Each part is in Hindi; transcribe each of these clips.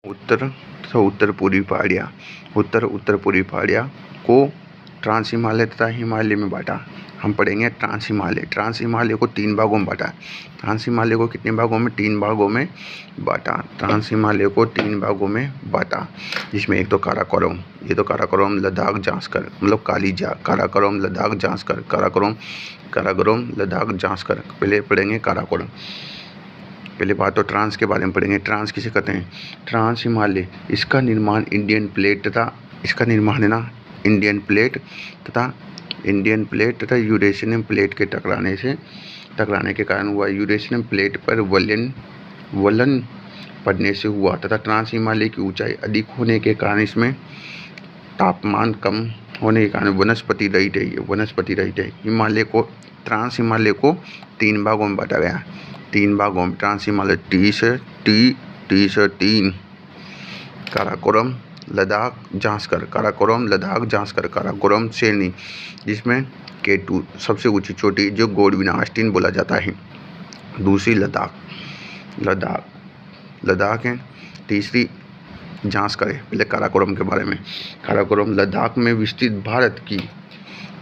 उत्तर तथा उत्तर पूर्वी पहाड़ियाँ। उत्तर पूर्वी पहाड़ियाँ को ट्रांस हिमालय तथा हिमालय में बांटा। हम पढ़ेंगे ट्रांस हिमालय को 3 भागों में बांटा। ट्रांस हिमालय को कितने भागों में? 3 भागों में बांटा। ट्रांस हिमालय को 3 भागों में बांटा, जिसमें एक तो काराकोरम, ये तो काराकोरम, लद्दाख, जांस्कर, मतलब कालीजा, काराकोरम, लद्दाख, जांस्कर, काराकोरम, लद्दाख, जांस्कर। पहले पढ़ेंगे काराकोरम। पहले बात तो ट्रांस के बारे में पढ़ेंगे। ट्रांस किसे कहते हैं? ट्रांस हिमालय, इसका निर्माण इंडियन प्लेट तथा यूरेशियन प्लेट के टकराने के कारण हुआ। यूरेशियन प्लेट पर वलन पड़ने से हुआ तथा ट्रांस हिमालय की ऊंचाई अधिक होने के कारण, इसमें तापमान कम होने के कारण वनस्पति रहित है। ट्रांस हिमालय को 3 भागों में बांटा गया। 3 भागों में ट्रांस हिमालय टी से 3 काराकोरम, लद्दाख, जांस्कर, काराकोरम श्रेणी, जिसमें K2 सबसे ऊंची चोटी जो गोडविन ऑस्टिन बोला जाता है। दूसरी लद्दाख है। तीसरी जांस्कर है। पहले काराकोरम के बारे में। काराकोरम लद्दाख में विस्तृत भारत की,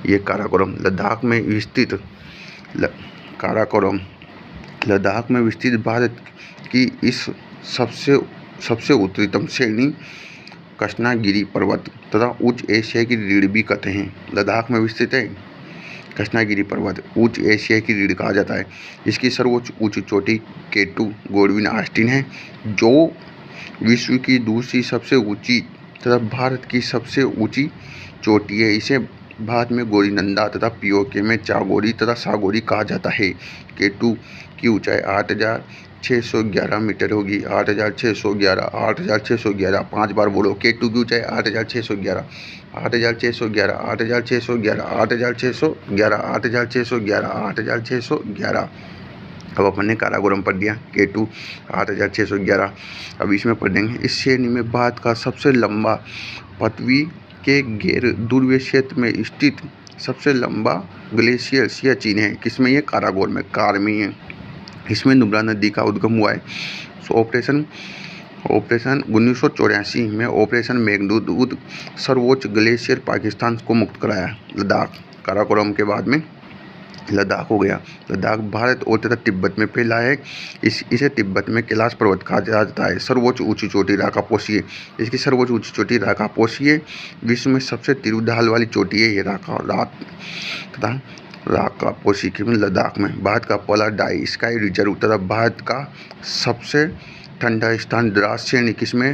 ये काराकोरम लद्दाख में विस्तृत लद्दाख में विस्तृत भारत की इस सबसे उत्तरीतम श्रेणी कृष्णागिरी पर्वत तथा उच्च एशिया की रीढ़ भी कहते हैं। लद्दाख में विस्तृत है कृष्णागिरी पर्वत, उच्च एशिया की रीढ़ कहा जाता है। इसकी सर्वोच्च ऊंची चोटी K2 गोडविन ऑस्टिन है, जो विश्व की दूसरी सबसे ऊंची तथा भारत की सबसे ऊंची चोटी है। इसे भारत में गौरीनंदा तथा पीओके में चागोरी तथा सागोरी कहा जाता है। K2 की ऊंचाई 8,611 मीटर होगी। 8,611 5 बार बोलो। K2 की ऊंचाई 8,611, 8,611, 8,611, 8,611, 8,611, 8,611। अब अपन ने काराकोरम पढ़ दिया। K2 8,611। अब इसमें पढ़ेंगे, इस श्रेणी में भारत का सबसे लंबा, पृथ्वी के गैर ध्रुवीय क्षेत्र में स्थित सबसे लंबा ग्लेशियर सियाचिन है। किसमें? ये काराकोरम में, कार में है। इसमें नुब्रा नदी का उद्गम हुआ है। ऑपरेशन 1984 में ऑपरेशन मेघदूत सर्वोच्च ग्लेशियर पाकिस्तान को मुक्त कराया। लद्दाख, काराकोरम के बाद में लद्दाख हो गया। लद्दाख भारत और तथा तिब्बत में फैला है। इसे तिब्बत में कैलाश पर्वत कहा जाता है। सर्वोच्च ऊंची चोटी राकापोशी है। इसकी सर्वोच्च ऊंची चोटी राकापोशी है। विश्व में सबसे तीव्र ढाल वाली चोटी है ये राकापोशी की लद्दाख में। भारत का पहला डाई स्काई रिजर्व तथा भारत का सबसे ठंडा स्थान द्रास श्रेणी किसमें?